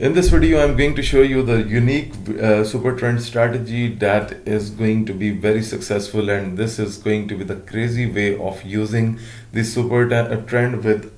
In this video, I'm going to show you the unique super trend strategy that is going to be very successful, and this is going to be the crazy way of using the super trend with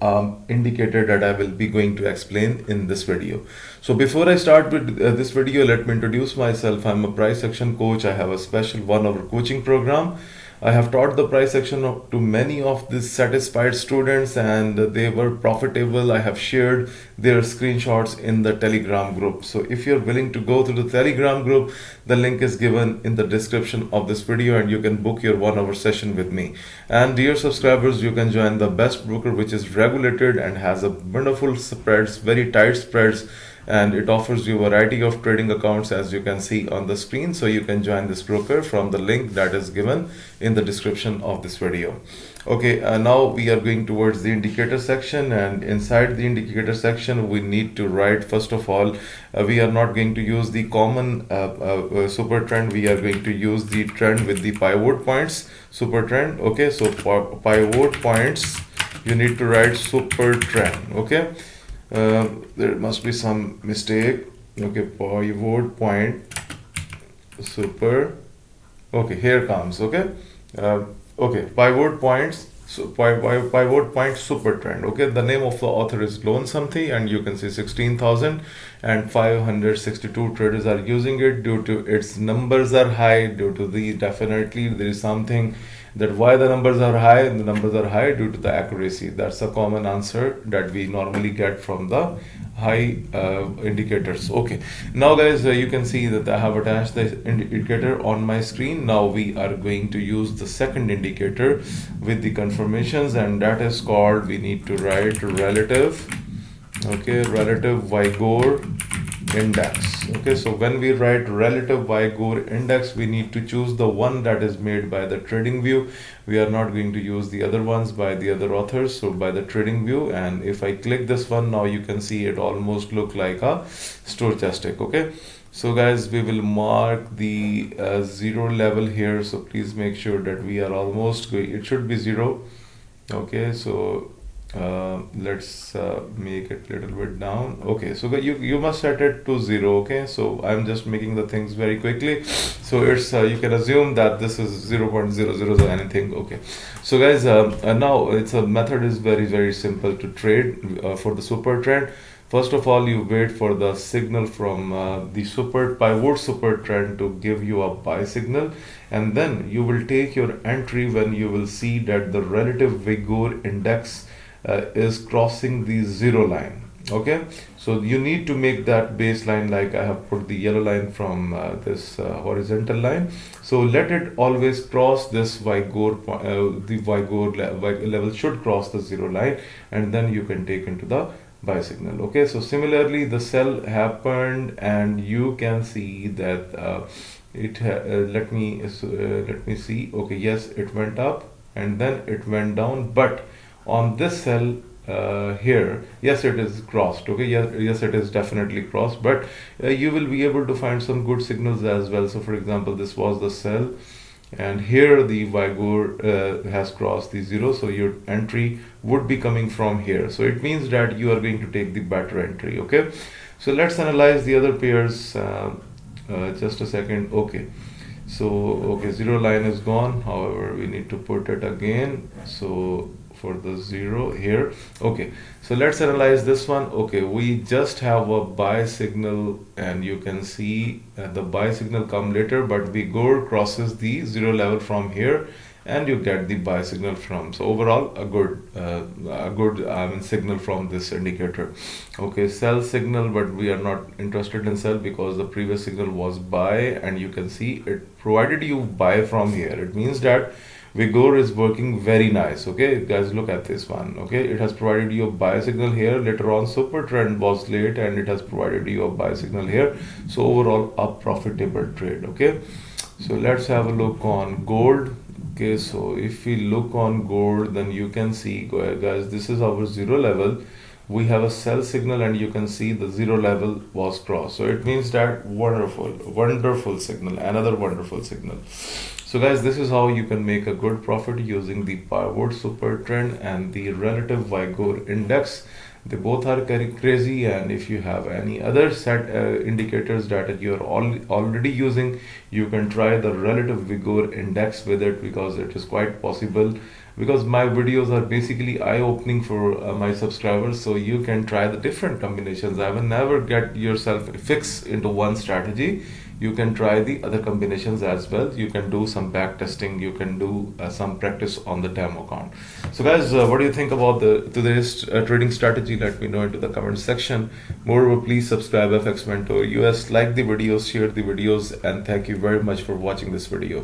indicator that I will be going to explain in this video. So before I start with this video, let me introduce myself. I'm a price action coach. I have a special 1-hour coaching program. I have taught the price action to many of the satisfied students, and they were profitable. I have shared their screenshots in the Telegram group. So if you're willing to go to the Telegram group, the link is given in the description of this video, and you can book your 1-hour session with me. And dear subscribers, you can join the best broker, which is regulated and has a wonderful spreads, very tight spreads, and it offers you a variety of trading accounts, as you can see on the screen. So you can join this broker from the link that is given in the description of this video. Okay, now we are going towards the indicator section, and inside the indicator section we need to write, first of all, we are not going to use the common super trend. We are going to use the trend with the pivot points super trend. Okay, so for pivot points you need to write super trend. Okay, there must be some mistake. Okay, pivot point super. Okay, here comes. Okay, okay, pivot points. So pivot point super trend. Okay, the name of the author is Lone something, and you can see 16,562 traders are using it. Due to its numbers are high, due to the, definitely there is something that why the numbers are high. The numbers are high due to the accuracy. That's a common answer that we normally get from the high indicators. Okay, now guys, you can see that I have attached the indicator on my screen. Now we are going to use the second indicator with the confirmations, and that is called, we need to write relative. Okay, relative vigor index. Okay, so when we write relative vigor index, we need to choose the one that is made by the trading view. We are not going to use the other ones by the other authors, so by the trading view. And if I click this one, now you can see it almost look like a stochastic. Okay, so guys, we will mark the zero level here, so please make sure that we are almost going, it should be 0. Okay, so let's make it a little bit down. Okay, so you must set it to 0. Okay, so I'm just making the things very quickly, so it's you can assume that this is 0.00 or anything. Okay, so guys, now it's a method is very simple to trade for the super trend. First of all, you wait for the signal from the super pivot super trend to give you a buy signal, and then you will take your entry when you will see that the relative vigor index is crossing the 0 line. Okay, so you need to make that baseline, like I have put the yellow line from this horizontal line. So let it always cross this vigor, the vigor level should cross the 0 line, and then you can take into the buy signal. Okay, so similarly the sell happened, and you can see that let me see. Okay, yes, it went up and then it went down, but on this cell here, yes, it is crossed. Okay, yes, it is definitely crossed, but you will be able to find some good signals as well. So for example, this was the cell, and here the vigor has crossed the 0, so your entry would be coming from here. So it means that you are going to take the better entry. Okay, so let's analyze the other pairs. Just a second. Okay, so okay, 0 line is gone, however we need to put it again. So for the 0 here. Okay, so let's analyze this one. Okay, we just have a buy signal, and you can see the buy signal come later, but vigor crosses the 0 level from here, and you get the buy signal from. So overall a good signal from this indicator. Okay, sell signal, but we are not interested in sell because the previous signal was buy, and you can see it provided you buy from here. It means that vigor is working very nice. Okay guys, look at this one. Okay, it has provided you a buy signal here. Later on super trend was late, and it has provided you a buy signal here. So overall a profitable trade. Okay, so let's have a look on gold. Okay, so if we look on gold, then you can see, guys, this is our 0 level. We have a sell signal, and you can see the 0 level was crossed. So it means that wonderful signal, another wonderful signal. So guys, this is how you can make a good profit using the pivot super trend and the relative vigor index. They both are crazy, and if you have any other set indicators that you're already using, you can try the relative vigor index with it, because it is quite possible, because my videos are basically eye-opening for my subscribers, so you can try the different combinations. I will never get yourself fixed into one strategy. You can try the other combinations as well. You can do some back testing, you can do some practice on the demo account. So guys, what do you think about the today's trading strategy? Let me know into the comment section. Moreover, please subscribe FX Mentor US, like the videos, share the videos, and thank you very much for watching this video.